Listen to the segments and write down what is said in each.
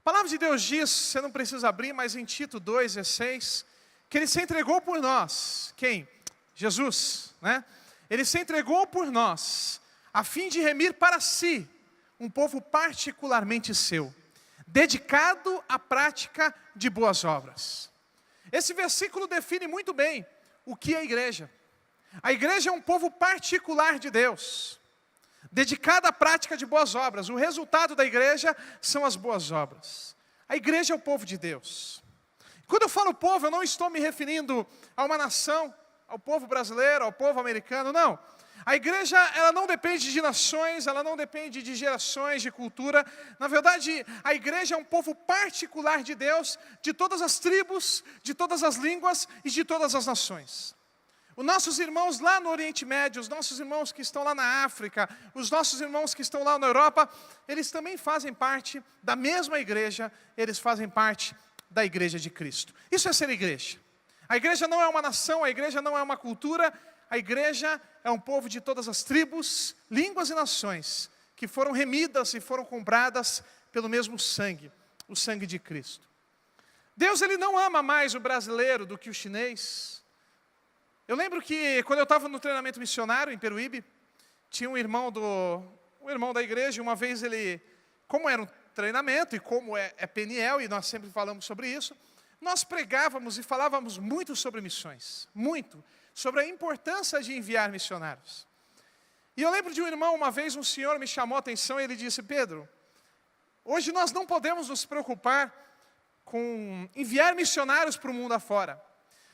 A palavra de Deus diz, você não precisa abrir, mas em Tito 2:16, que Ele se entregou por nós. Quem? Jesus, né? Ele se entregou por nós, a fim de remir para si um povo particularmente seu, dedicado à prática de boas obras. Esse versículo define muito bem o que é a igreja. A igreja é um povo particular de Deus, dedicado à prática de boas obras. O resultado da igreja são as boas obras. A igreja é o povo de Deus. Quando eu falo povo, eu não estou me referindo a uma nação, ao povo brasileiro, ao povo americano, não. A igreja, ela não depende de nações, ela não depende de gerações, de cultura. Na verdade, a igreja é um povo particular de Deus, de todas as tribos, de todas as línguas e de todas as nações. Os nossos irmãos lá no Oriente Médio, os nossos irmãos que estão lá na África, os nossos irmãos que estão lá na Europa, eles também fazem parte da mesma igreja, eles fazem parte da igreja de Cristo. Isso é ser igreja. A igreja não é uma nação, a igreja não é uma cultura, a igreja é um povo de todas as tribos, línguas e nações, que foram remidas e foram compradas pelo mesmo sangue, o sangue de Cristo. Deus, Ele não ama mais o brasileiro do que o chinês. Eu lembro que quando eu estava no treinamento missionário em Peruíbe, tinha um irmão da igreja, uma vez ele, como era um treinamento e como é Peniel, e nós sempre falamos sobre isso, nós pregávamos e falávamos muito sobre missões, muito, sobre a importância de enviar missionários. E eu lembro de um irmão, uma vez um senhor me chamou a atenção e ele disse: Pedro, hoje nós não podemos nos preocupar com enviar missionários para o mundo afora.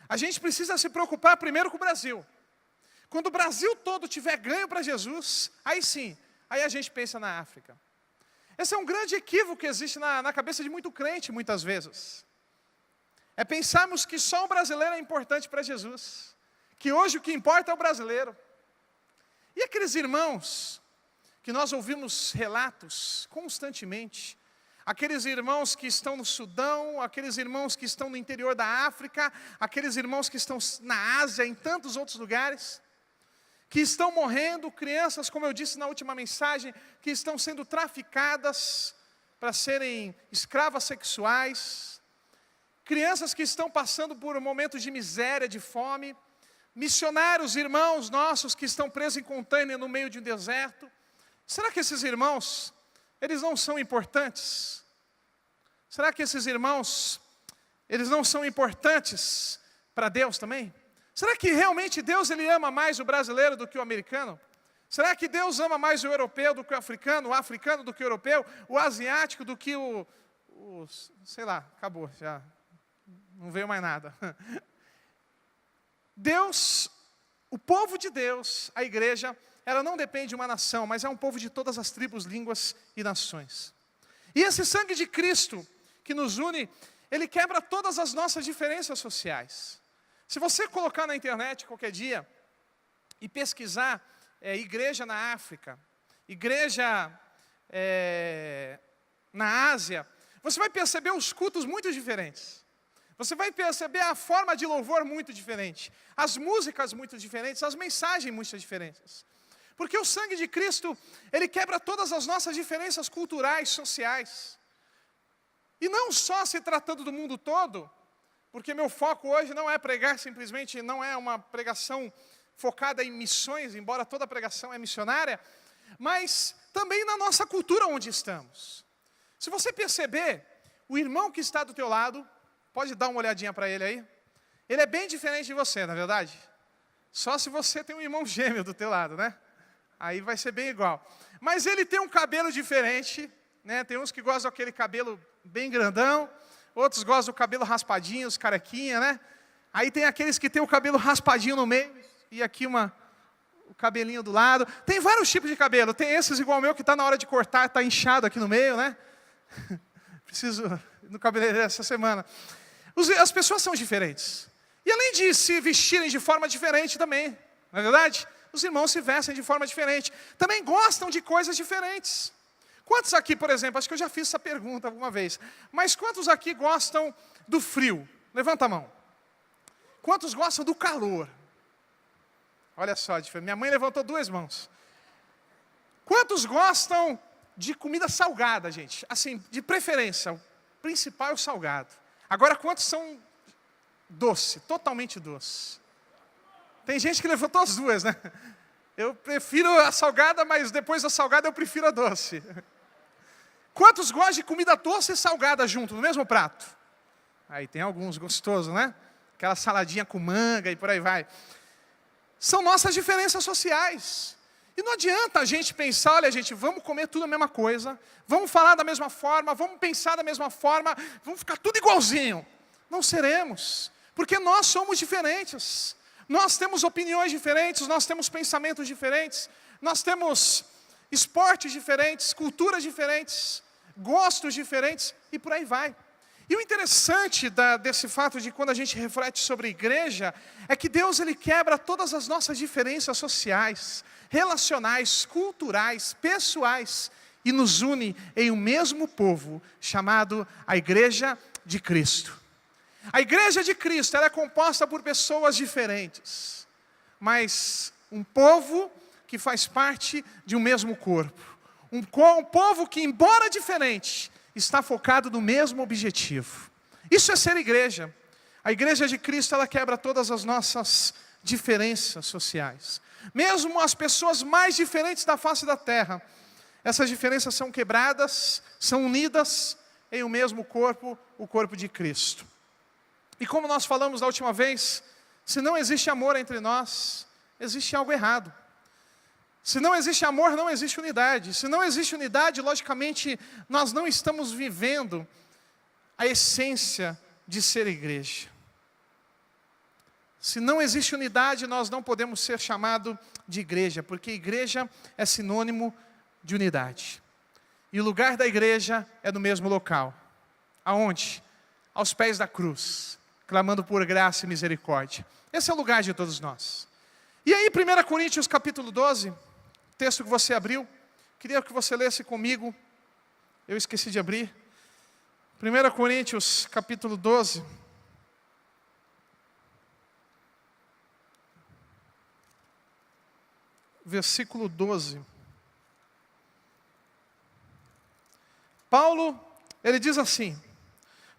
A gente precisa se preocupar primeiro com o Brasil. Quando o Brasil todo tiver ganho para Jesus, aí sim, aí a gente pensa na África. Esse é um grande equívoco que existe na cabeça de muito crente, muitas vezes. É pensarmos que só o brasileiro é importante para Jesus. Que hoje o que importa é o brasileiro. E aqueles irmãos que nós ouvimos relatos constantemente, aqueles irmãos que estão no Sudão, aqueles irmãos que estão no interior da África, aqueles irmãos que estão na Ásia, em tantos outros lugares, que estão morrendo, crianças, como eu disse na última mensagem, que estão sendo traficadas para serem escravas sexuais, crianças que estão passando por momentos de miséria, de fome, missionários, irmãos nossos que estão presos em container no meio de um deserto. Será que esses irmãos, eles não são importantes? Será que esses irmãos, eles não são importantes para Deus também? Será que realmente Deus, Ele ama mais o brasileiro do que o americano? Será que Deus ama mais o europeu do que o africano do que o europeu, o asiático do que o sei lá, acabou, já não veio mais nada. Deus, o povo de Deus, a igreja, ela não depende de uma nação, mas é um povo de todas as tribos, línguas e nações. E esse sangue de Cristo que nos une, ele quebra todas as nossas diferenças sociais. Se você colocar na internet qualquer dia e pesquisar igreja na África, igreja na Ásia, você vai perceber os cultos muito diferentes. Você vai perceber a forma de louvor muito diferente, as músicas muito diferentes, as mensagens muito diferentes. Porque o sangue de Cristo, ele quebra todas as nossas diferenças culturais, sociais. E não só se tratando do mundo todo, porque meu foco hoje não é pregar simplesmente, não é uma pregação focada em missões, embora toda pregação é missionária, mas também na nossa cultura onde estamos. Se você perceber, o irmão que está do teu lado, pode dar uma olhadinha para ele aí. Ele é bem diferente de você, na verdade. Só se você tem um irmão gêmeo do teu lado, né? Aí vai ser bem igual. Mas ele tem um cabelo diferente, né? Tem uns que gostam daquele cabelo bem grandão, outros gostam do cabelo raspadinho, os carequinha, né? Aí tem aqueles que tem o cabelo raspadinho no meio e aqui o cabelinho do lado. Tem vários tipos de cabelo. Tem esses igual o meu que está na hora de cortar, está inchado aqui no meio, né? Preciso ir no cabeleireiro essa semana. As pessoas são diferentes. E além de se vestirem de forma diferente também, não é verdade? Os irmãos se vestem de forma diferente. Também gostam de coisas diferentes. Quantos aqui, por exemplo, acho que eu já fiz essa pergunta alguma vez, mas quantos aqui gostam do frio? Levanta a mão. Quantos gostam do calor? Olha só, minha mãe levantou 2 mãos. Quantos gostam de comida salgada, gente? Assim, de preferência. principal é o salgado. Agora, quantos são doce, totalmente doce? Tem gente que levantou as duas, né? Eu prefiro a salgada, mas depois da salgada eu prefiro a doce. Quantos gostam de comida doce e salgada junto, no mesmo prato? Aí tem alguns gostosos, né? Aquela saladinha com manga e por aí vai. São nossas diferenças sociais. E não adianta a gente pensar, olha gente, vamos comer tudo a mesma coisa, vamos falar da mesma forma, vamos pensar da mesma forma, vamos ficar tudo igualzinho. Não seremos, porque nós somos diferentes. Nós temos opiniões diferentes, nós temos pensamentos diferentes, nós temos esportes diferentes, culturas diferentes, gostos diferentes e por aí vai. E o interessante desse fato de quando a gente reflete sobre a igreja, é que Deus ele quebra todas as nossas diferenças sociais, relacionais, culturais, pessoais, e nos une em um mesmo povo, chamado a Igreja de Cristo. A Igreja de Cristo ela é composta por pessoas diferentes, mas um povo que faz parte de um mesmo corpo. Um povo que, embora diferente, está focado no mesmo objetivo. Isso é ser igreja. A Igreja de Cristo ela quebra todas as nossas diferenças sociais. Mesmo as pessoas mais diferentes da face da terra, essas diferenças são quebradas, são unidas em um mesmo corpo, o corpo de Cristo. E como nós falamos da última vez, se não existe amor entre nós, existe algo errado. Se não existe amor, não existe unidade. Se não existe unidade, logicamente, nós não estamos vivendo a essência de ser igreja. Se não existe unidade, nós não podemos ser chamados de igreja, porque igreja é sinônimo de unidade. E o lugar da igreja é no mesmo local. Aonde? Aos pés da cruz, clamando por graça e misericórdia. Esse é o lugar de todos nós. E aí, 1 Coríntios capítulo 12, texto que você abriu, queria que você lesse comigo, eu esqueci de abrir. 1 Coríntios capítulo 12. Versículo 12. Paulo, ele diz assim: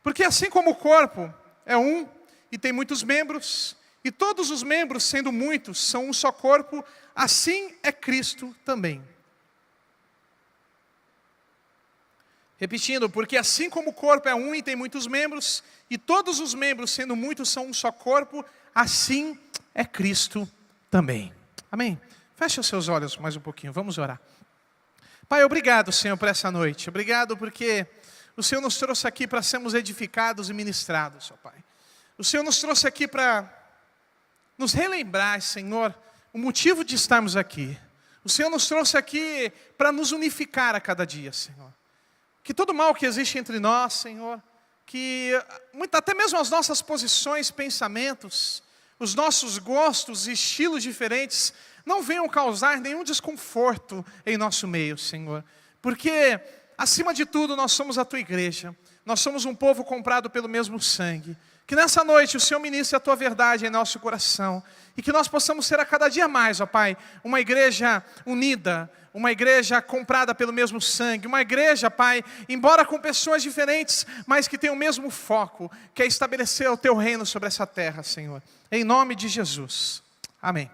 porque assim como o corpo é um e tem muitos membros, e todos os membros, sendo muitos, são um só corpo, assim é Cristo também. Repetindo, porque assim como o corpo é um e tem muitos membros, e todos os membros, sendo muitos, são um só corpo, assim é Cristo também. Amém? Feche os seus olhos mais um pouquinho, vamos orar. Pai, obrigado, Senhor, por essa noite. Obrigado porque o Senhor nos trouxe aqui para sermos edificados e ministrados, ó Pai. O Senhor nos trouxe aqui para nos relembrar, Senhor, o motivo de estarmos aqui. O Senhor nos trouxe aqui para nos unificar a cada dia, Senhor. Que todo mal que existe entre nós, Senhor, que até mesmo as nossas posições, pensamentos, os nossos gostos e estilos diferentes não venham causar nenhum desconforto em nosso meio, Senhor. Porque, acima de tudo, nós somos a Tua igreja. Nós somos um povo comprado pelo mesmo sangue. Que nessa noite o Senhor ministre a Tua verdade em nosso coração. E que nós possamos ser a cada dia mais, ó Pai, uma igreja unida, uma igreja comprada pelo mesmo sangue, uma igreja, Pai, embora com pessoas diferentes, mas que tem o mesmo foco, que é estabelecer o Teu reino sobre essa terra, Senhor. Em nome de Jesus. Amém.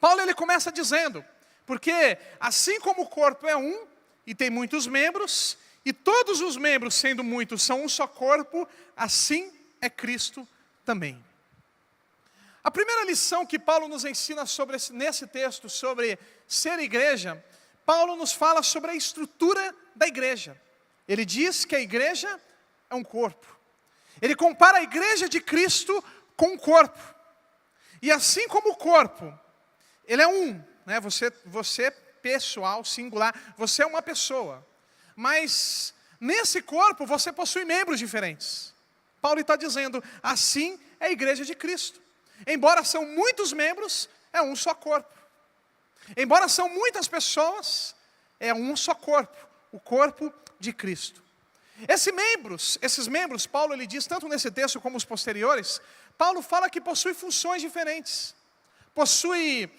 Paulo ele começa dizendo, porque assim como o corpo é um e tem muitos membros, e todos os membros, sendo muitos, são um só corpo, assim é Cristo também. A primeira lição que Paulo nos ensina nesse texto, sobre ser igreja, Paulo nos fala sobre a estrutura da igreja. Ele diz que a igreja é um corpo. Ele compara a igreja de Cristo com um corpo. E assim como o corpo, ele é um, né? Você pessoal, singular, você é uma pessoa. Mas nesse corpo você possui membros diferentes. Paulo está dizendo, assim é a igreja de Cristo. Embora são muitos membros, é um só corpo. Embora são muitas pessoas, é um só corpo, o corpo de Cristo. Esses membros, Paulo ele diz, tanto nesse texto como os posteriores, Paulo fala que possui funções diferentes, possui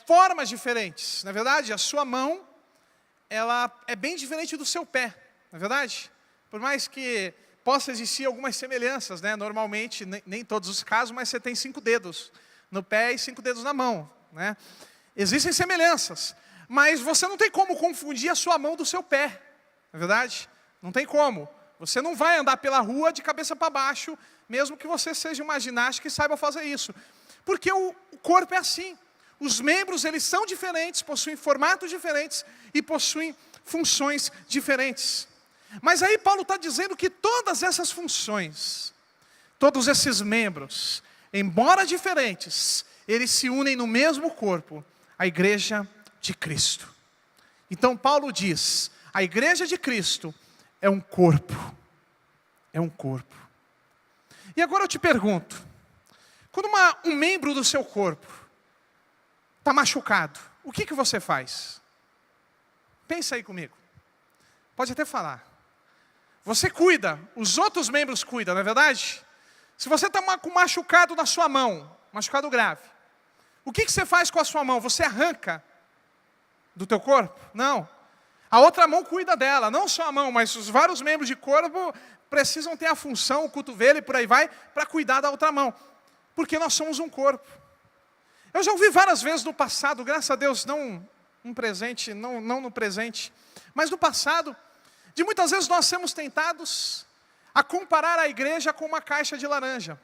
formas diferentes. Na verdade, a sua mão, ela é bem diferente do seu pé, não é verdade? Por mais que possa existir algumas semelhanças, né? Normalmente, nem todos os casos, mas você tem 5 dedos no pé e 5 dedos na mão, né? Existem semelhanças, mas você não tem como confundir a sua mão do seu pé, não é verdade? Não tem como. Você não vai andar pela rua de cabeça para baixo, mesmo que você seja uma ginástica e saiba fazer isso. Porque o corpo é assim. Os membros, eles são diferentes, possuem formatos diferentes e possuem funções diferentes. Mas aí Paulo está dizendo que todas essas funções, todos esses membros, embora diferentes, eles se unem no mesmo corpo, a igreja de Cristo. Então Paulo diz, a igreja de Cristo é um corpo. É um corpo. E agora eu te pergunto, quando um membro do seu corpo está machucado, o que você faz? Pensa aí comigo. Pode até falar. Você cuida, os outros membros cuidam, não é verdade? Se você está com machucado na sua mão, machucado grave, o que você faz com a sua mão? Você arranca do teu corpo? Não. A outra mão cuida dela, não só a mão, mas os vários membros de corpo precisam ter a função, o cotovelo e por aí vai, para cuidar da outra mão. Porque nós somos um corpo. Eu já ouvi várias vezes no passado, graças a Deus, não no presente, mas no passado, de muitas vezes nós sermos tentados a comparar a igreja com uma caixa de laranja.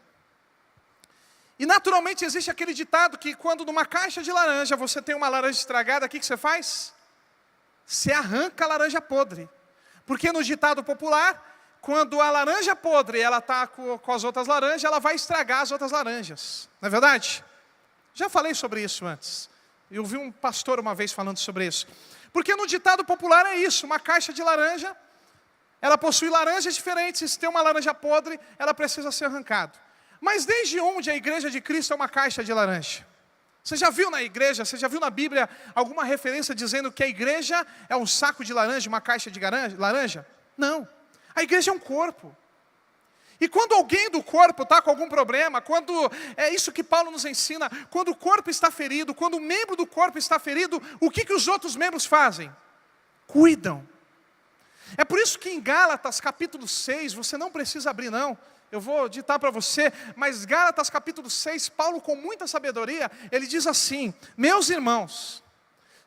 E naturalmente existe aquele ditado que quando numa caixa de laranja você tem uma laranja estragada, o que você faz? Você arranca a laranja podre. Porque no ditado popular, quando a laranja podre ela está com as outras laranjas, ela vai estragar as outras laranjas. Não é verdade? Já falei sobre isso antes. Eu vi um pastor uma vez falando sobre isso. Porque no ditado popular é isso, uma caixa de laranja, ela possui laranjas diferentes, se tem uma laranja podre, ela precisa ser arrancada. Mas desde onde a igreja de Cristo é uma caixa de laranja? Você já viu na igreja, você já viu na Bíblia alguma referência dizendo que a igreja é um saco de laranja, uma caixa de laranja? Não, a igreja é um corpo. E quando alguém do corpo está com algum problema, quando é isso que Paulo nos ensina, quando o corpo está ferido, quando o membro do corpo está ferido, o que os outros membros fazem? Cuidam. É por isso que em Gálatas capítulo 6, você não precisa abrir não, eu vou ditar para você, mas Gálatas capítulo 6, Paulo com muita sabedoria, ele diz assim, meus irmãos,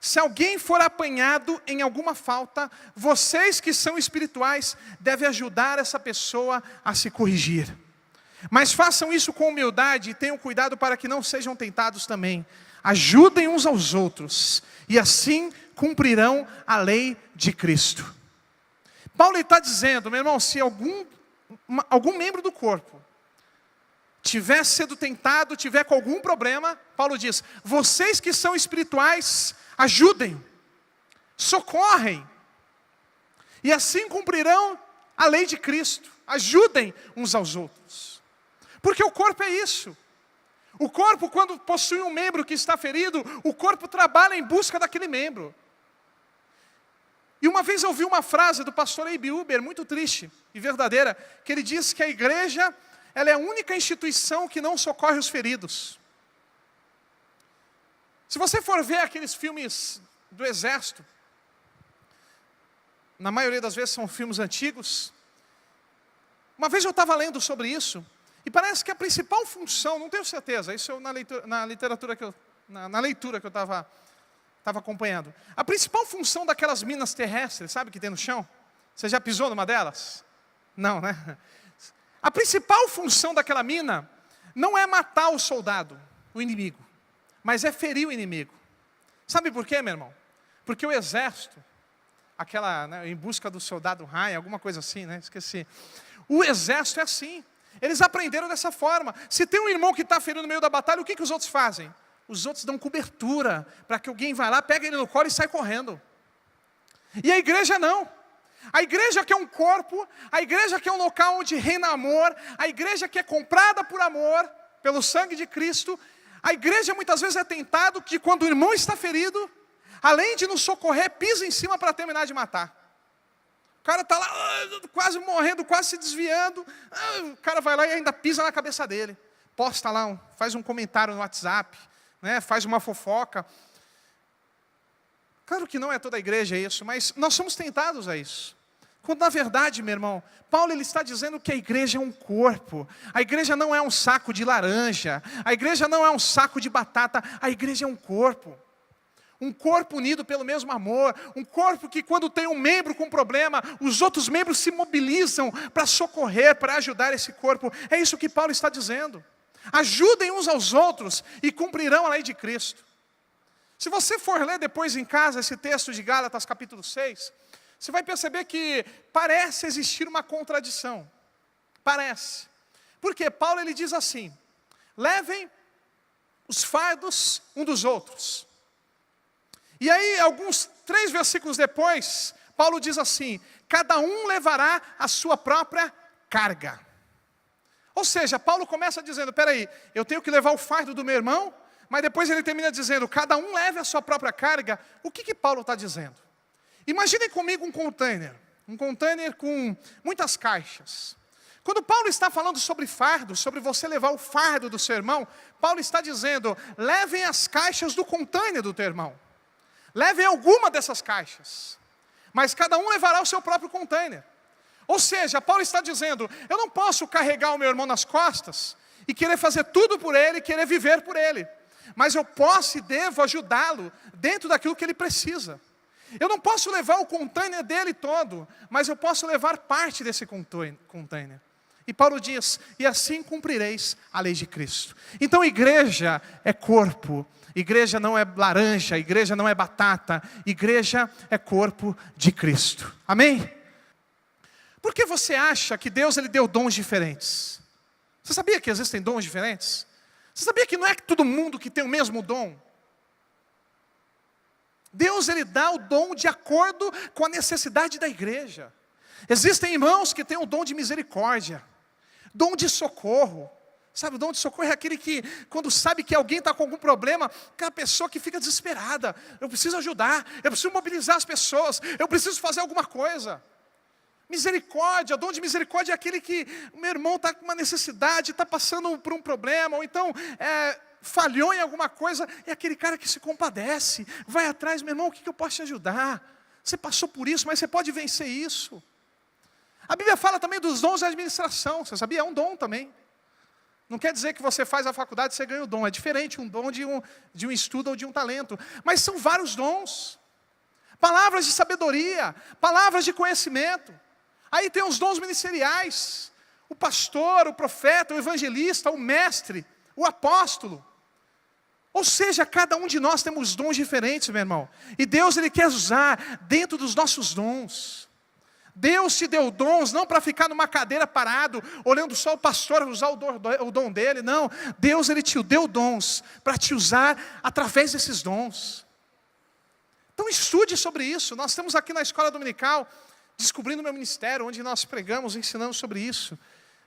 se alguém for apanhado em alguma falta, vocês que são espirituais, devem ajudar essa pessoa a se corrigir. Mas façam isso com humildade e tenham cuidado para que não sejam tentados também. Ajudem uns aos outros e assim cumprirão a lei de Cristo. Paulo está dizendo, meu irmão, se algum membro do corpo tiver sido tentado, tiver com algum problema, Paulo diz, vocês que são espirituais, ajudem, socorrem, e assim cumprirão a lei de Cristo. Ajudem uns aos outros, porque o corpo é isso. O corpo, quando possui um membro que está ferido, o corpo trabalha em busca daquele membro. E uma vez eu ouvi uma frase do pastor Abe Uber, muito triste e verdadeira, que ele disse que a igreja, ela é a única instituição que não socorre os feridos. Se você for ver aqueles filmes do exército, na maioria das vezes são filmes antigos. Uma vez eu estava lendo sobre isso, e parece que a principal função, não tenho certeza, isso eu na leitura que eu estava acompanhando. A principal função daquelas minas terrestres, sabe que tem no chão? Você já pisou numa delas? Não, né? A principal função daquela mina não é matar o soldado, o inimigo, mas é ferir o inimigo. Sabe por quê, meu irmão? Porque o exército, em busca do soldado Ryan, alguma coisa assim, né? Esqueci. O exército é assim. Eles aprenderam dessa forma. Se tem um irmão que está ferido no meio da batalha, o que os outros fazem? Os outros dão cobertura, para que alguém vá lá, pega ele no colo e sai correndo. E a igreja não. A igreja que é um corpo, a igreja que é um local onde reina amor, a igreja que é comprada por amor, pelo sangue de Cristo, a igreja muitas vezes é tentado que quando o irmão está ferido, além de nos socorrer, pisa em cima para terminar de matar. O cara está lá, quase morrendo, quase se desviando, o cara vai lá e ainda pisa na cabeça dele. Posta lá, faz um comentário no WhatsApp, né, faz uma fofoca. Claro que não é toda a igreja isso, mas nós somos tentados a isso. Quando na verdade, meu irmão, Paulo ele está dizendo que a igreja é um corpo. A igreja não é um saco de laranja. A igreja não é um saco de batata. A igreja é um corpo. Um corpo unido pelo mesmo amor. Um corpo que quando tem um membro com problema, os outros membros se mobilizam para socorrer, para ajudar esse corpo. É isso que Paulo está dizendo. Ajudem uns aos outros e cumprirão a lei de Cristo. Se você for ler depois em casa esse texto de Gálatas capítulo 6, você vai perceber que parece existir uma contradição. Parece. Porque Paulo ele diz assim: levem os fardos um dos outros. E aí, alguns 3 versículos depois, Paulo diz assim: cada um levará a sua própria carga. Ou seja, Paulo começa dizendo: peraí, eu tenho que levar o fardo do meu irmão, mas depois ele termina dizendo: cada um leve a sua própria carga. O que Paulo está dizendo? Imaginem comigo um container com muitas caixas. Quando Paulo está falando sobre fardo, sobre você levar o fardo do seu irmão, Paulo está dizendo: levem as caixas do container do teu irmão. Levem alguma dessas caixas, mas cada um levará o seu próprio container. Ou seja, Paulo está dizendo: eu não posso carregar o meu irmão nas costas e querer fazer tudo por ele, querer viver por ele. Mas eu posso e devo ajudá-lo dentro daquilo que ele precisa. Eu não posso levar o container dele todo, mas eu posso levar parte desse container. E Paulo diz: e assim cumprireis a lei de Cristo. Então igreja é corpo. Igreja não é laranja, igreja não é batata. Igreja é corpo de Cristo. Amém? Por que você acha que Deus ele deu dons diferentes? Você sabia que existem dons diferentes? Você sabia que não é todo mundo que tem o mesmo dom? Deus ele dá o dom de acordo com a necessidade da igreja. Existem irmãos que têm o dom de misericórdia, dom de socorro. Sabe, o dom de socorro é aquele que, quando sabe que alguém está com algum problema, aquela pessoa que fica desesperada. Eu preciso ajudar, eu preciso mobilizar as pessoas, eu preciso fazer alguma coisa. Misericórdia, o dom de misericórdia é aquele que o meu irmão está com uma necessidade, está passando por um problema, ou então falhou em alguma coisa, é aquele cara que se compadece, vai atrás: meu irmão, o que eu posso te ajudar? Você passou por isso, mas você pode vencer isso. A Bíblia fala também dos dons da administração, você sabia? É um dom também. Não quer dizer que você faz a faculdade e você ganha o dom, é diferente um dom de um estudo ou de um talento, mas são vários dons. Palavras de sabedoria, palavras de conhecimento. Aí tem os dons ministeriais, o pastor, o profeta, o evangelista, o mestre, o apóstolo. Ou seja, cada um de nós temos dons diferentes, meu irmão. E Deus ele quer usar dentro dos nossos dons. Deus te deu dons não para ficar numa cadeira parado, olhando só o pastor usar o dom dele. Não, Deus ele te deu dons para te usar através desses dons. Então estude sobre isso. Nós estamos aqui na escola dominical, Descobrindo Meu Ministério, onde nós pregamos e ensinamos sobre isso.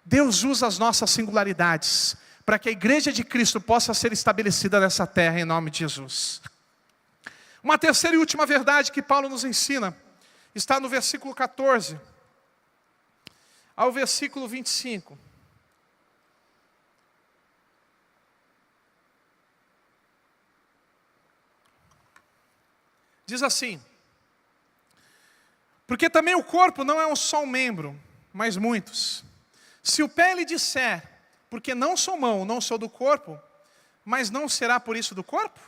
Deus usa as nossas singularidades para que a igreja de Cristo possa ser estabelecida nessa terra, em nome de Jesus. Uma terceira e última verdade que Paulo nos ensina está no versículo 14 ao versículo 25. Diz assim: porque também o corpo não é um só membro, mas muitos. Se o pé lhe disser: porque não sou mão, não sou do corpo, mas não será por isso do corpo?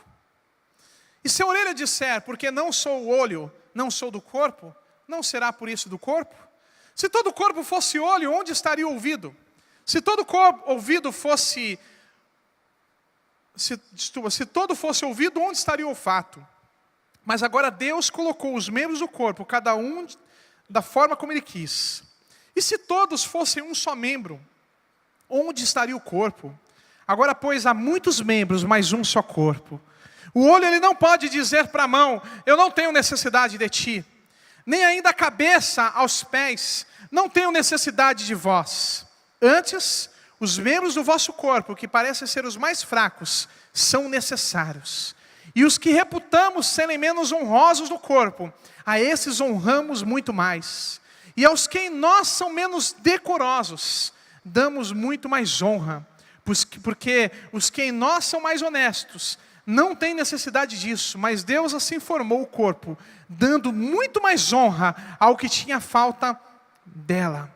E se a orelha disser: porque não sou o olho, não sou do corpo, não será por isso do corpo? Se todo o corpo fosse olho, onde estaria o ouvido? Se todo ouvido fosse... Se todo fosse ouvido, onde estaria o olfato? Mas agora Deus colocou os membros do corpo, cada um da forma como Ele quis. E se todos fossem um só membro, onde estaria o corpo? Agora, pois, há muitos membros, mas um só corpo. O olho ele não pode dizer para a mão: eu não tenho necessidade de ti. Nem ainda a cabeça aos pés: não tenho necessidade de vós. Antes, os membros do vosso corpo, que parecem ser os mais fracos, são necessários. E os que reputamos serem menos honrosos no corpo, a esses honramos muito mais. E aos que em nós são menos decorosos, damos muito mais honra. Porque os que em nós são mais honestos, não tem necessidade disso, mas Deus assim formou o corpo, dando muito mais honra ao que tinha falta dela.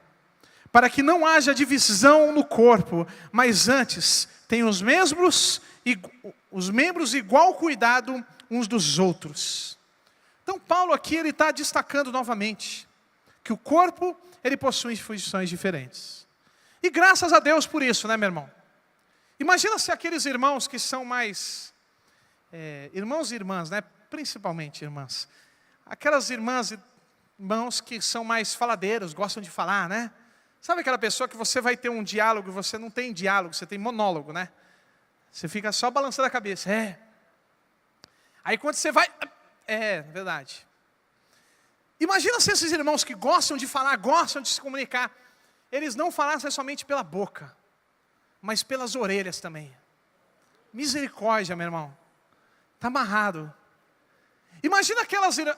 Para que não haja divisão no corpo, mas antes tenham os membros igual cuidado uns dos outros. Então Paulo aqui ele está destacando novamente que o corpo ele possui funções diferentes. E graças a Deus por isso, né, meu irmão? Imagina se aqueles irmãos que são mais irmãos e irmãs, né? Principalmente irmãs. Aquelas irmãs e irmãos que são mais faladeiros, gostam de falar, né? Sabe aquela pessoa que você vai ter um diálogo, você não tem diálogo, você tem monólogo, né? Você fica só balançando a cabeça. Aí quando você vai... verdade. Imagina se esses irmãos que gostam de falar, gostam de se comunicar, eles não falassem somente pela boca, mas pelas orelhas também. Misericórdia, meu irmão. Está amarrado. Imagina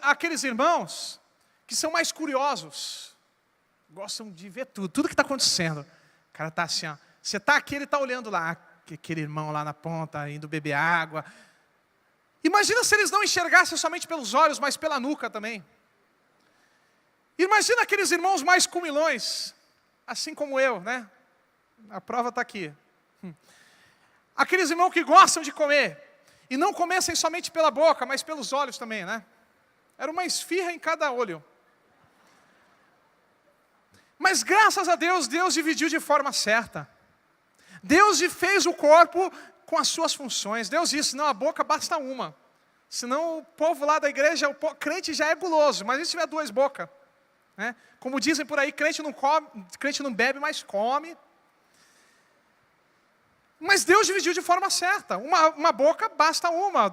aqueles irmãos que são mais curiosos. Gostam de ver tudo que está acontecendo. O cara está assim, ó. Você está aqui, ele está olhando lá. Aquele irmão lá na ponta, indo beber água. Imagina se eles não enxergassem somente pelos olhos, mas pela nuca também. Imagina aqueles irmãos mais comilões, assim como eu, né? A prova está aqui. Aqueles irmãos que gostam de comer. E não comessem somente pela boca, mas pelos olhos também, né? Era uma esfirra em cada olho. Mas graças a Deus, Deus dividiu de forma certa. Deus fez o corpo com as suas funções. Deus disse, não, a boca basta uma. Senão o povo lá da igreja, o crente já é guloso, mas se tiver duas bocas. Né? Como dizem por aí, crente não bebe, mas come. Mas Deus dividiu de forma certa. Uma boca basta uma.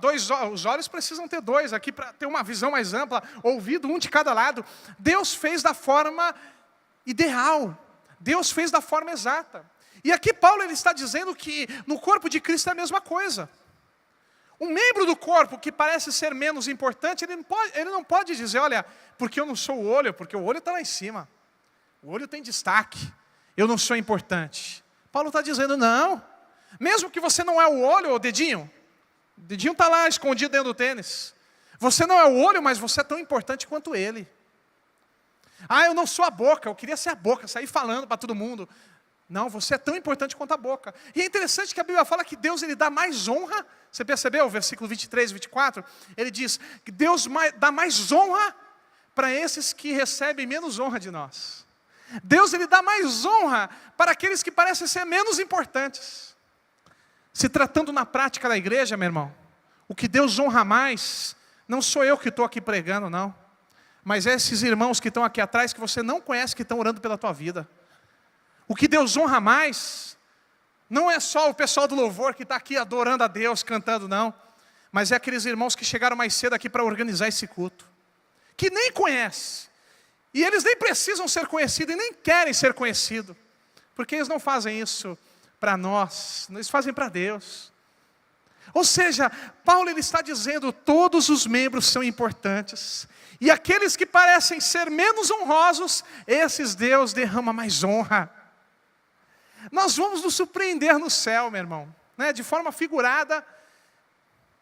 Os olhos precisam ter dois aqui para ter uma visão mais ampla. Ouvido, um de cada lado. Deus fez da forma ideal. Deus fez da forma exata. E aqui Paulo ele está dizendo que no corpo de Cristo é a mesma coisa. Um membro do corpo que parece ser menos importante, ele não pode dizer, olha, porque eu não sou o olho, porque o olho está lá em cima. O olho tem destaque. Eu não sou importante. Paulo está dizendo, não. Mesmo que você não é o olho, o dedinho está lá escondido dentro do tênis. Você não é o olho, mas você é tão importante quanto ele. Eu não sou a boca, eu queria ser a boca, sair falando para todo mundo. Não, você é tão importante quanto a boca. E é interessante que a Bíblia fala que Deus ele dá mais honra. Você percebeu o versículo 23 e 24? Ele diz que Deus dá mais honra para esses que recebem menos honra de nós. Deus ele dá mais honra para aqueles que parecem ser menos importantes. Se tratando na prática da igreja, meu irmão, o que Deus honra mais, não sou eu que estou aqui pregando, não. Mas é esses irmãos que estão aqui atrás, que você não conhece, que estão orando pela tua vida. O que Deus honra mais, não é só o pessoal do louvor que está aqui adorando a Deus, cantando, não. Mas é aqueles irmãos que chegaram mais cedo aqui para organizar esse culto. Que nem conhece. E eles nem precisam ser conhecidos e nem querem ser conhecidos. Porque eles não fazem isso para nós, eles fazem para Deus. Ou seja, Paulo ele está dizendo, todos os membros são importantes. E aqueles que parecem ser menos honrosos, esses Deus derrama mais honra. Nós vamos nos surpreender no céu, meu irmão. Né? De forma figurada,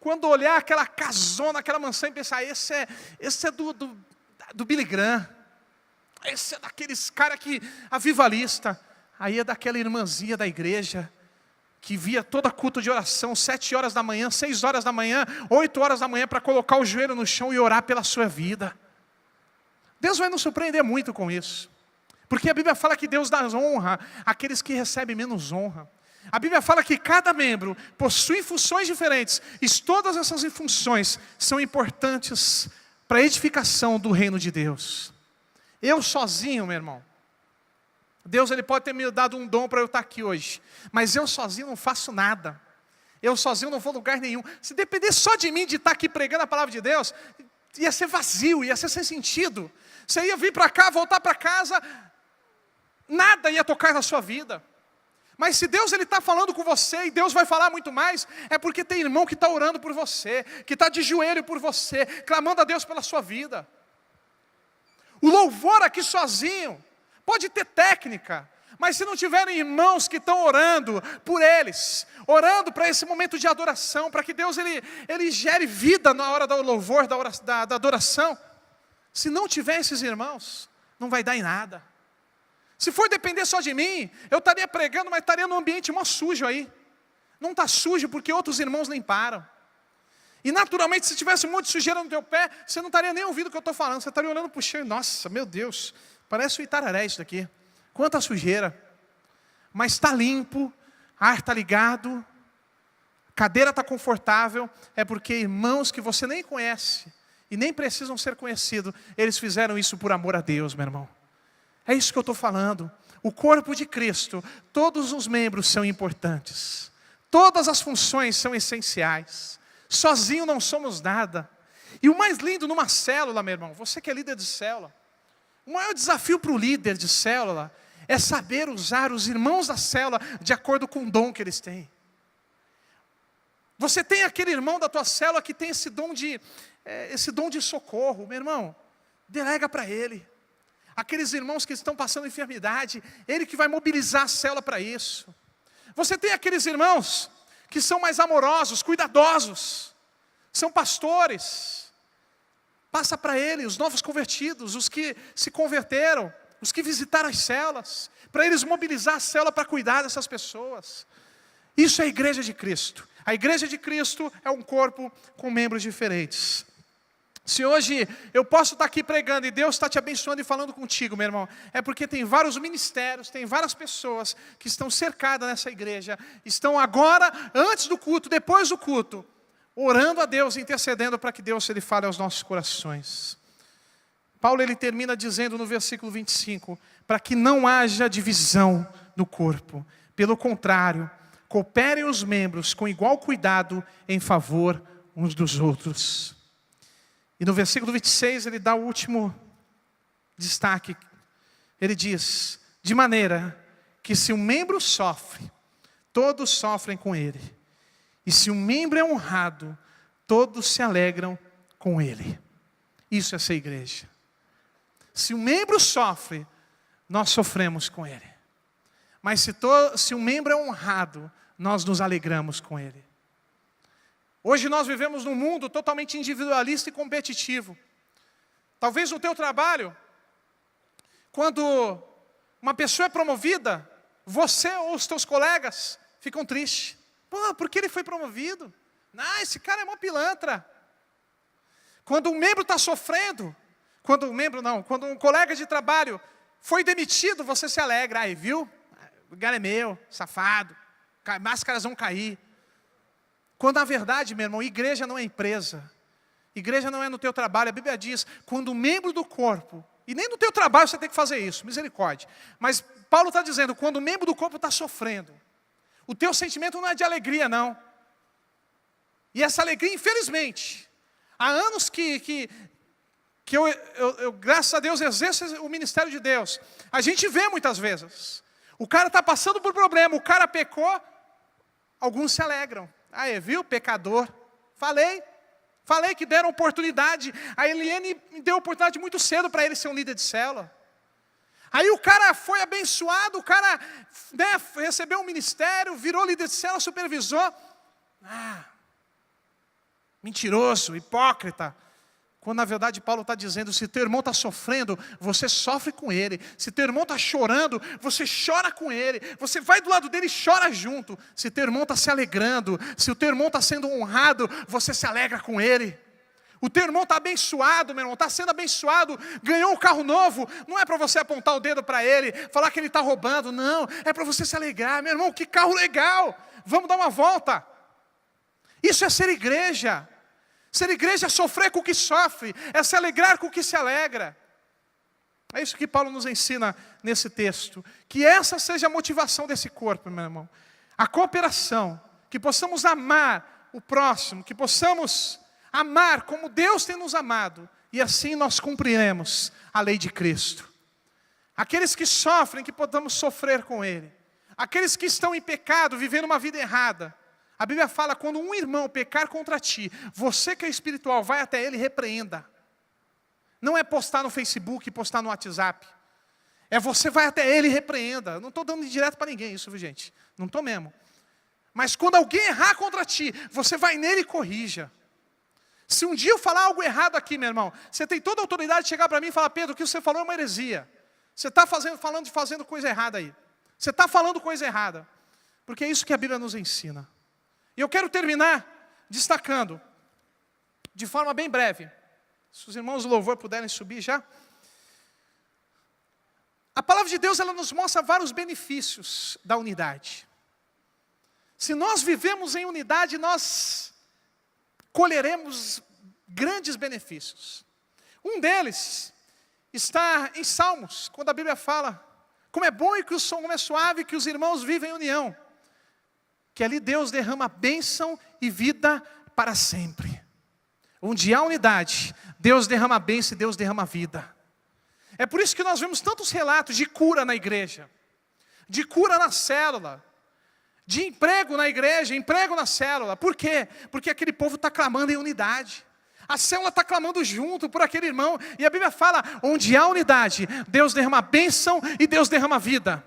quando olhar aquela casona, aquela mansão e pensar, esse é do Billy Graham. Esse é daqueles caras que, avivalista. Aí é daquela irmãzinha da igreja, que via toda culto de oração, 7 horas da manhã, 6 horas da manhã, 8 horas da manhã, para colocar o joelho no chão e orar pela sua vida. Deus vai nos surpreender muito com isso. Porque a Bíblia fala que Deus dá honra àqueles que recebem menos honra. A Bíblia fala que cada membro possui funções diferentes, e todas essas funções são importantes para a edificação do reino de Deus. Eu sozinho, meu irmão, Deus ele pode ter me dado um dom para eu estar aqui hoje, mas eu sozinho não faço nada. Eu sozinho não vou a lugar nenhum. Se depender só de mim, de estar aqui pregando a palavra de Deus, ia ser vazio, ia ser sem sentido. Você ia vir para cá, voltar para casa, nada ia tocar na sua vida. Mas se Deus está falando com você, e Deus vai falar muito mais, é porque tem irmão que está orando por você, que está de joelho por você, clamando a Deus pela sua vida. O louvor aqui sozinho pode ter técnica, Mas se não tiverem irmãos que estão orando por eles, orando para esse momento de adoração, para que Deus ele gere vida na hora do louvor, da adoração, se não tiver esses irmãos, não vai dar em nada. Se for depender só de mim, eu estaria pregando, mas estaria num ambiente mó sujo aí. Não está sujo porque outros irmãos limparam. E naturalmente, se tivesse um monte de sujeira no teu pé, você não estaria nem ouvindo o que eu estou falando. Você estaria olhando para o chão e, nossa, meu Deus, parece o Itararé isso daqui. Quanta sujeira. Mas está limpo, ar está ligado, cadeira está confortável. É porque irmãos que você nem conhece e nem precisam ser conhecidos, eles fizeram isso por amor a Deus, meu irmão. É isso que eu estou falando. O corpo de Cristo, todos os membros são importantes. Todas as funções são essenciais. Sozinho não somos nada. E o mais lindo numa célula, meu irmão, você que é líder de célula, o maior desafio para o líder de célula é saber usar os irmãos da célula de acordo com o dom que eles têm. Você tem aquele irmão da tua célula que tem esse dom de socorro, meu irmão, delega para ele. Aqueles irmãos que estão passando enfermidade, ele que vai mobilizar a célula para isso. Você tem aqueles irmãos que são mais amorosos, cuidadosos, são pastores. Passa para ele, os novos convertidos, os que se converteram, os que visitaram as células, para eles mobilizar a célula para cuidar dessas pessoas. Isso é a igreja de Cristo. A igreja de Cristo é um corpo com membros diferentes. Se hoje eu posso estar aqui pregando e Deus está te abençoando e falando contigo, meu irmão, é porque tem vários ministérios, tem várias pessoas que estão cercadas nessa igreja, estão agora, antes do culto, depois do culto, orando a Deus, intercedendo para que Deus ele fale aos nossos corações. Paulo ele termina dizendo no versículo 25, para que não haja divisão no corpo, pelo contrário, cooperem os membros com igual cuidado em favor uns dos outros. E no versículo 26 ele dá o último destaque. Ele diz, de maneira que se um membro sofre, todos sofrem com ele. E se um membro é honrado, todos se alegram com ele. Isso é ser igreja. Se um membro sofre, nós sofremos com ele. Mas se um membro é honrado, nós nos alegramos com ele. Hoje nós vivemos num mundo totalmente individualista e competitivo. Talvez no teu trabalho, quando uma pessoa é promovida, você ou os teus colegas ficam tristes. Pô, por que ele foi promovido? Ah, esse cara é mó pilantra. Quando um membro está sofrendo, quando um colega de trabalho foi demitido, você se alegra. Aí, viu? O lugar é meu, safado. Máscaras vão cair. Quando na verdade, meu irmão, igreja não é empresa. Igreja não é no teu trabalho. A Bíblia diz, quando um membro do corpo, e nem no teu trabalho você tem que fazer isso, misericórdia. Mas Paulo está dizendo, quando o membro do corpo está sofrendo, o teu sentimento não é de alegria, não. E essa alegria, infelizmente, há anos que eu, graças a Deus, exerço o ministério de Deus. A gente vê muitas vezes. O cara está passando por problema, o cara pecou, alguns se alegram. Aí, viu, pecador? Falei que deram oportunidade. A Eliane me deu oportunidade muito cedo para ele ser um líder de célula. Aí o cara foi abençoado, o cara recebeu um ministério, virou líder de célula, supervisor. Mentiroso, hipócrita. Quando na verdade Paulo está dizendo, se teu irmão está sofrendo, você sofre com ele. Se teu irmão está chorando, você chora com ele. Você vai do lado dele e chora junto. Se teu irmão está se alegrando, se o teu irmão está sendo honrado, você se alegra com ele. O teu irmão está abençoado, meu irmão, está sendo abençoado, ganhou um carro novo. Não é para você apontar o dedo para ele, falar que ele está roubando, não. É para você se alegrar, meu irmão, que carro legal. Vamos dar uma volta. Isso é ser igreja. Ser igreja é sofrer com o que sofre, é se alegrar com o que se alegra. É isso que Paulo nos ensina nesse texto. Que essa seja a motivação desse corpo, meu irmão. A cooperação, que possamos amar o próximo, que possamos amar como Deus tem nos amado. E assim nós cumpriremos a lei de Cristo. Aqueles que sofrem, que podamos sofrer com Ele. Aqueles que estão em pecado, vivendo uma vida errada. A Bíblia fala, quando um irmão pecar contra ti, você que é espiritual, vai até ele e repreenda. Não é postar no Facebook, postar no WhatsApp. Você vai até ele e repreenda. Eu não estou dando direto para ninguém isso, viu, gente? Não estou mesmo. Mas quando alguém errar contra ti, você vai nele e corrija. Se um dia eu falar algo errado aqui, meu irmão, você tem toda a autoridade de chegar para mim e falar: Pedro, o que você falou é uma heresia. Você está fazendo coisa errada aí. Você está falando coisa errada. Porque é isso que a Bíblia nos ensina. E eu quero terminar destacando, de forma bem breve, se os irmãos do louvor puderem subir já. A palavra de Deus, ela nos mostra vários benefícios da unidade. Se nós vivemos em unidade, nós colheremos grandes benefícios. Um deles está em Salmos, quando a Bíblia fala como é bom e que o som é suave, que os irmãos vivem em união. Que ali Deus derrama bênção e vida para sempre. Onde há unidade, Deus derrama bênção e Deus derrama vida. É por isso que nós vemos tantos relatos de cura na igreja, de cura na célula, de emprego na igreja, emprego na célula. Por quê? Porque aquele povo está clamando em unidade. A célula está clamando junto por aquele irmão. E a Bíblia fala, onde há unidade, Deus derrama bênção e Deus derrama vida.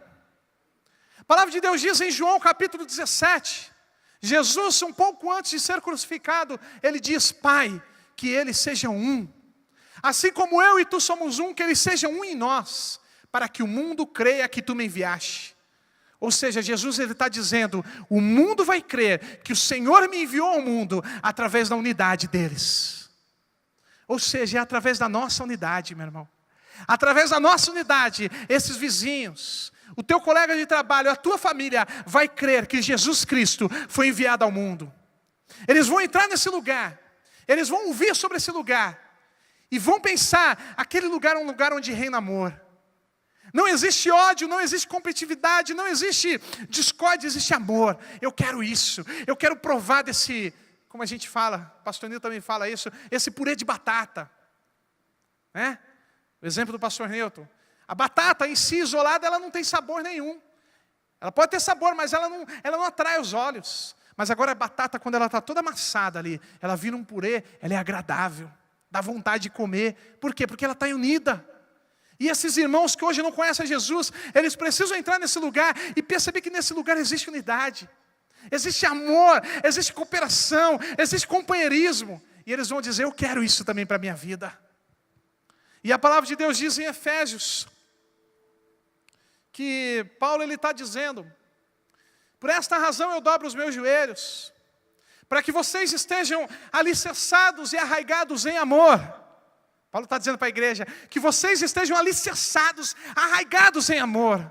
A palavra de Deus diz em João capítulo 17, Jesus, um pouco antes de ser crucificado, ele diz: Pai, que eles sejam um. Assim como eu e tu somos um, que eles sejam um em nós, para que o mundo creia que tu me enviaste. Ou seja, Jesus está dizendo, o mundo vai crer que o Senhor me enviou ao mundo, através da unidade deles. Ou seja, é através da nossa unidade, meu irmão. Através da nossa unidade, esses vizinhos, o teu colega de trabalho, a tua família, vai crer que Jesus Cristo foi enviado ao mundo. Eles vão entrar nesse lugar, eles vão ouvir sobre esse lugar, e vão pensar, aquele lugar é um lugar onde reina amor. Não existe ódio, não existe competitividade, não existe discórdia, existe amor. Eu quero isso, eu quero provar desse, como a gente fala, o pastor Nilton também fala isso, esse purê de batata. Né? O exemplo do pastor Nilton. A batata em si, isolada, ela não tem sabor nenhum. Ela pode ter sabor, mas ela não atrai os olhos. Mas agora a batata, quando ela está toda amassada ali, ela vira um purê, ela é agradável. Dá vontade de comer. Por quê? Porque ela está unida. E esses irmãos que hoje não conhecem Jesus, eles precisam entrar nesse lugar e perceber que nesse lugar existe unidade. Existe amor, existe cooperação, existe companheirismo. E eles vão dizer, eu quero isso também para a minha vida. E a palavra de Deus diz em Efésios, que Paulo está dizendo, por esta razão eu dobro os meus joelhos, para que vocês estejam alicerçados e arraigados em amor. Paulo está dizendo para a igreja, que vocês estejam alicerçados, arraigados em amor,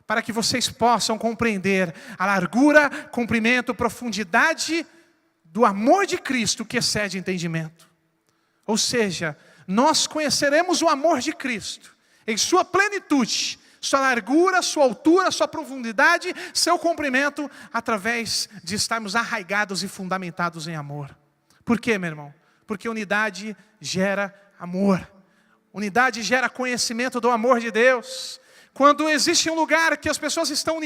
para que vocês possam compreender a largura, comprimento, profundidade do amor de Cristo que excede entendimento. Ou seja, nós conheceremos o amor de Cristo, em sua plenitude, sua largura, sua altura, sua profundidade, seu comprimento, através de estarmos arraigados e fundamentados em amor. Por quê, meu irmão? Porque unidade gera amor. Unidade gera conhecimento do amor de Deus. Quando existe um lugar que as pessoas estão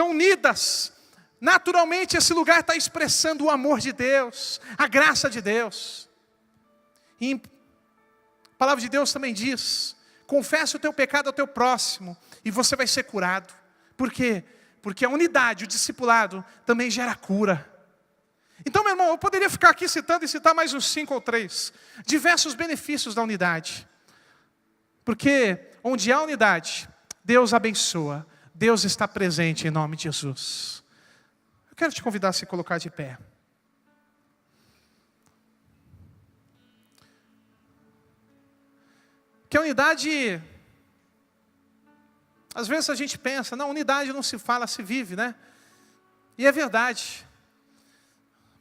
unidas, naturalmente esse lugar está expressando o amor de Deus, a graça de Deus. E a palavra de Deus também diz, confesse o teu pecado ao teu próximo e você vai ser curado. Por quê? Porque a unidade, o discipulado, também gera cura. Então, meu irmão, eu poderia ficar aqui citando e citar mais uns 5 ou 3. Diversos benefícios da unidade. Porque onde há unidade, Deus abençoa. Deus está presente em nome de Jesus. Eu quero te convidar a se colocar de pé. Que a unidade, às vezes a gente pensa, não, unidade não se fala, se vive, né? E é verdade.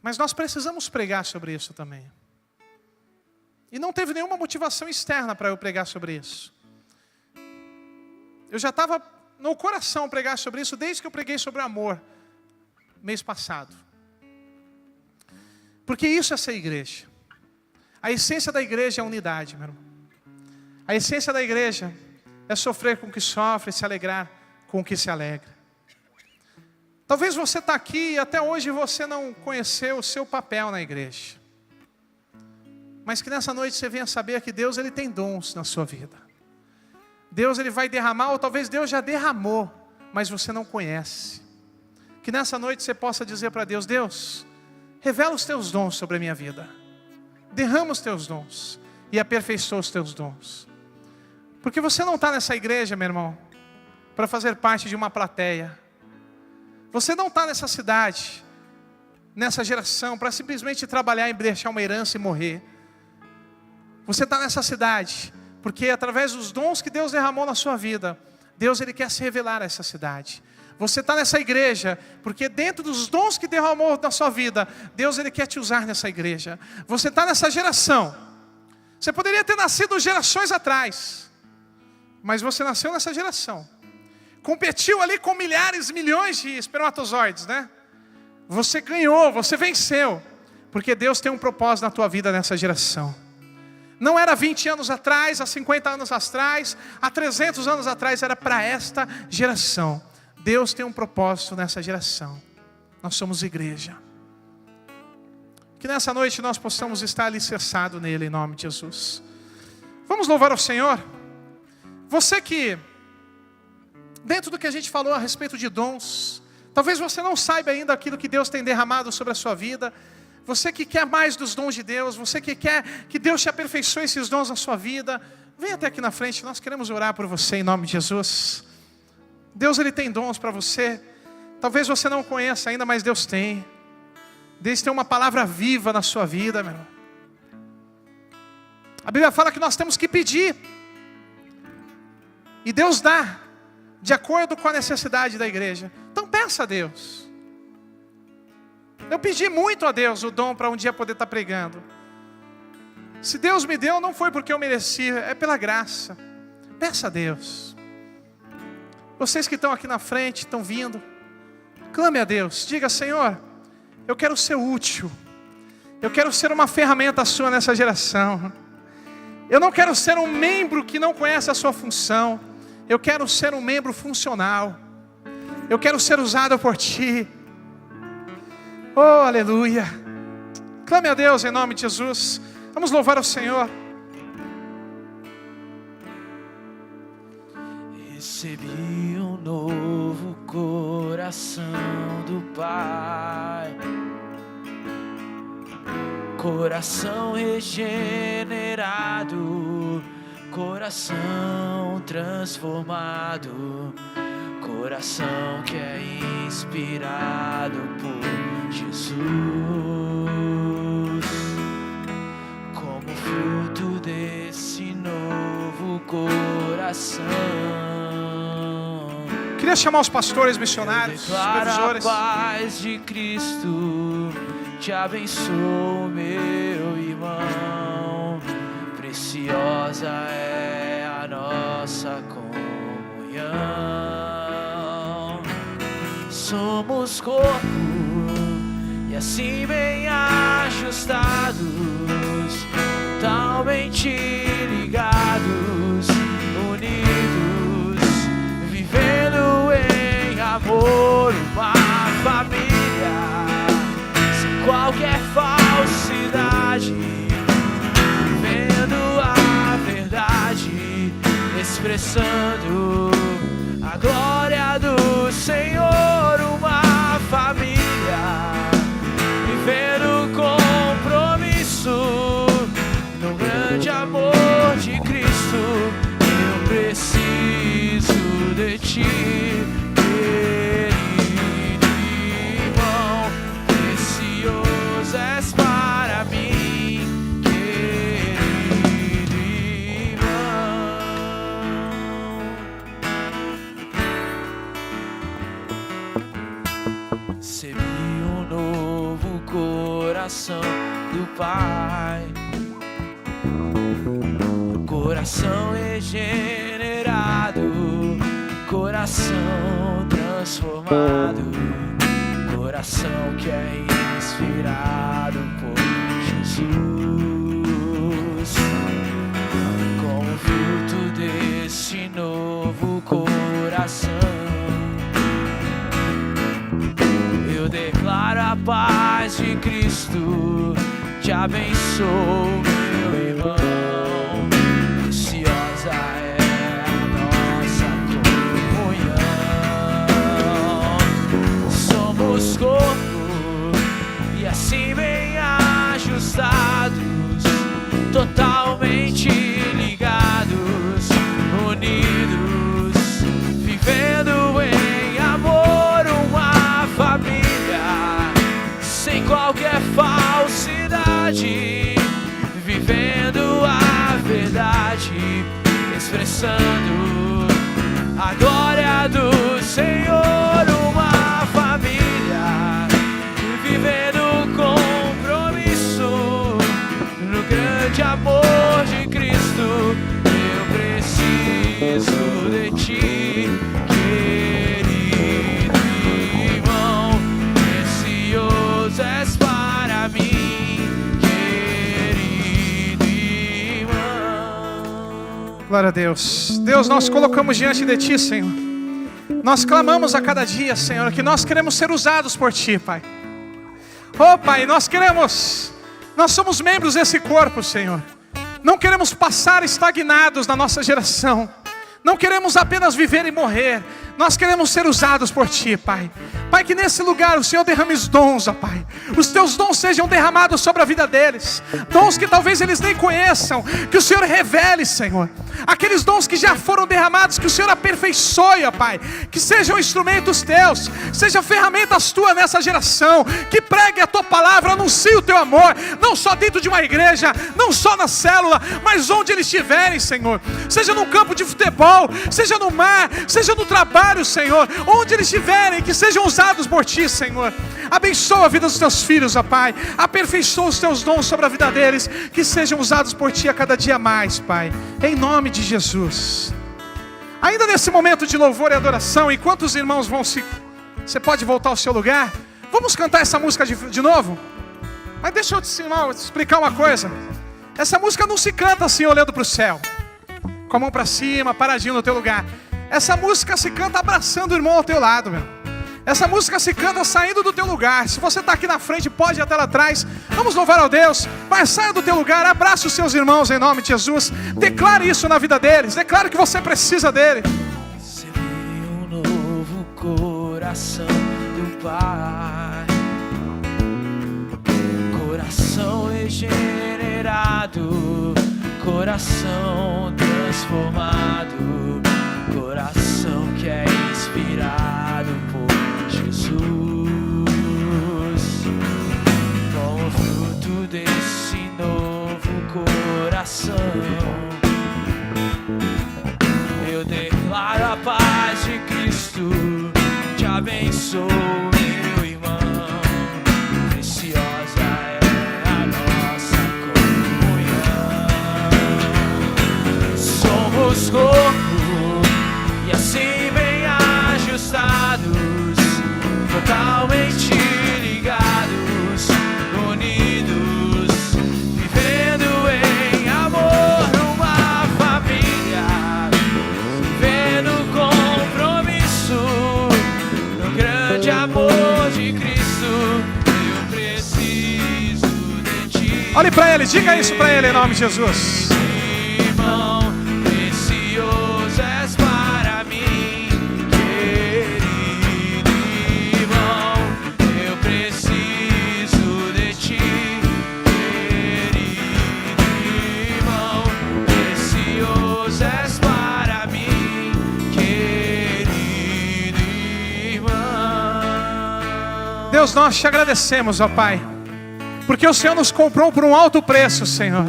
Mas nós precisamos pregar sobre isso também. E não teve nenhuma motivação externa para eu pregar sobre isso. Eu já estava no coração pregar sobre isso desde que eu preguei sobre amor, mês passado. Porque isso é ser igreja. A essência da igreja é a unidade, meu irmão. A essência da igreja é sofrer com o que sofre, se alegrar com o que se alegra. Talvez você está aqui e até hoje você não conheceu o seu papel na igreja. Mas que nessa noite você venha saber que Deus ele tem dons na sua vida. Deus ele vai derramar, ou talvez Deus já derramou, mas você não conhece. Que nessa noite você possa dizer para Deus: Deus, revela os teus dons sobre a minha vida. Derrama os teus dons e aperfeiçoa os teus dons. Porque você não está nessa igreja, meu irmão, para fazer parte de uma plateia. Você não está nessa cidade, nessa geração, para simplesmente trabalhar e deixar uma herança e morrer. Você está nessa cidade porque através dos dons que Deus derramou na sua vida, Deus ele quer se revelar a essa cidade. Você está nessa igreja porque dentro dos dons que derramou na sua vida, Deus ele quer te usar nessa igreja. Você está nessa geração. Você poderia ter nascido gerações atrás, mas você nasceu nessa geração. Competiu ali com milhares, milhões de espermatozoides, né? Você ganhou, você venceu, porque Deus tem um propósito na tua vida nessa geração. Não era 20 anos atrás, há 50 anos atrás, há 300 anos atrás, era para esta geração. Deus tem um propósito nessa geração. Nós somos igreja. Que nessa noite nós possamos estar alicerçados nele, em nome de Jesus. Vamos louvar ao Senhor. Você que, dentro do que a gente falou a respeito de dons, talvez você não saiba ainda aquilo que Deus tem derramado sobre a sua vida. Você que quer mais dos dons de Deus, você que quer que Deus te aperfeiçoe esses dons na sua vida, vem até aqui na frente, nós queremos orar por você em nome de Jesus. Deus ele tem dons para você. Talvez você não conheça ainda, mas Deus tem. Deus tem uma palavra viva na sua vida, meu irmão. A Bíblia fala que nós temos que pedir. E Deus dá, de acordo com a necessidade da igreja. Então peça a Deus. Eu pedi muito a Deus o dom para um dia poder estar pregando. Se Deus me deu, não foi porque eu merecia, é pela graça. Peça a Deus. Vocês que estão aqui na frente, estão vindo, clame a Deus, diga: Senhor, eu quero ser útil. Eu quero ser uma ferramenta sua nessa geração. Eu não quero ser um membro que não conhece a sua função. Eu quero ser um membro funcional. Eu quero ser usado por Ti. Oh, aleluia. Clame a Deus em nome de Jesus. Vamos louvar ao Senhor. Recebi um novo coração do Pai, coração regenerado, coração transformado, coração que é inspirado por Jesus. Como fruto desse novo coração, queria chamar os pastores, missionários, supervisores. A paz de Cristo te abençoe, meu irmão. Preciosa é a nossa comunhão. Somos corpo e assim bem ajustados, totalmente ligados, unidos, vivendo em amor, uma família, sem qualquer falsidade, vivendo a verdade, expressando a glória do Senhor, uma família, vivendo compromisso no grande amor de Cristo. Eu preciso de Ti, querido irmão, precioso és para mim, querido irmão. Recebi um novo coração do Pai, coração regenerado, coração transformado, coração que é inspirado por Jesus. Como fruto desse novo coração, eu declaro a paz de Cristo, te abençoo, meu irmão. Preciosa é a ti, expressando a glória do Senhor. Uma família vivendo compromisso no grande amor de Cristo. Eu preciso de ti, querido irmão, precioso és para mim, querido irmão. Glória a Deus. Deus, nós colocamos diante de ti, Senhor. Nós clamamos a cada dia, Senhor, que nós queremos ser usados por ti, Pai. Oh, Pai, nós somos membros desse corpo, Senhor. Não queremos passar estagnados na nossa geração. Não queremos apenas viver e morrer. Nós queremos ser usados por ti, Pai. Pai, que nesse lugar o Senhor derrame os dons, ó Pai. Os teus dons sejam derramados sobre a vida deles. Dons que talvez eles nem conheçam. Que o Senhor revele, Senhor. Aqueles dons que já foram derramados, que o Senhor aperfeiçoe, ó Pai. Que sejam instrumentos teus, sejam ferramentas tuas nessa geração. Que pregue a tua palavra, anuncie o teu amor. Não só dentro de uma igreja, não só na célula, mas onde eles estiverem, Senhor. Seja no campo de futebol, seja no mar, seja no trabalho, Senhor, onde eles estiverem, que sejam usados por ti, Senhor. Abençoa a vida dos teus filhos, ó Pai. Aperfeiçoa os teus dons sobre a vida deles, que sejam usados por ti a cada dia mais, Pai, em nome de Jesus. Ainda nesse momento de louvor e adoração, enquanto os irmãos você pode voltar ao seu lugar. Vamos cantar essa música de novo? Mas deixa eu te explicar uma coisa. Essa música não se canta assim olhando para o céu, com a mão para cima, paradinho no teu lugar. Essa música se canta abraçando o irmão ao teu lado, meu. Essa música se canta saindo do teu lugar. Se você está aqui na frente, pode ir até lá atrás. Vamos louvar ao Deus. Mas saia do teu lugar, abrace os seus irmãos em nome de Jesus. Declare isso na vida deles. Declare que você precisa dele. Recebi um novo coração do Pai, coração regenerado, coração transformado, coração que é inspirado por Jesus. Como fruto desse novo coração, eu declaro a paz de Cristo. Te abençoo, meu irmão. Preciosa é a nossa comunhão. Somos corpo, e assim bem ajustados, totalmente ligados, unidos, vivendo em amor, uma família, vivendo compromisso no grande amor de Cristo. Eu preciso de ti. Olhe para ele, diga isso para ele em nome de Jesus. Irmão, precioso és para mim, querido irmão. Eu preciso de ti, querido irmão. Precioso és para mim, querido irmão. Deus, nós te agradecemos, ó Pai, porque o Senhor nos comprou por um alto preço, Senhor.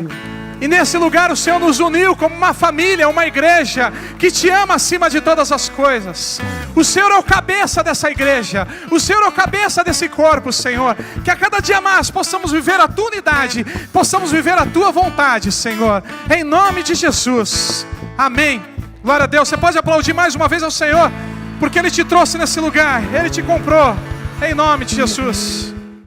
E nesse lugar o Senhor nos uniu como uma família, uma igreja que te ama acima de todas as coisas. O Senhor é o cabeça dessa igreja, o Senhor é o cabeça desse corpo, Senhor. Que a cada dia mais possamos viver a tua unidade, possamos viver a tua vontade, Senhor. Em nome de Jesus, amém. Glória a Deus. Você pode aplaudir mais uma vez ao Senhor, porque Ele te trouxe nesse lugar, Ele te comprou. Em nome de Jesus.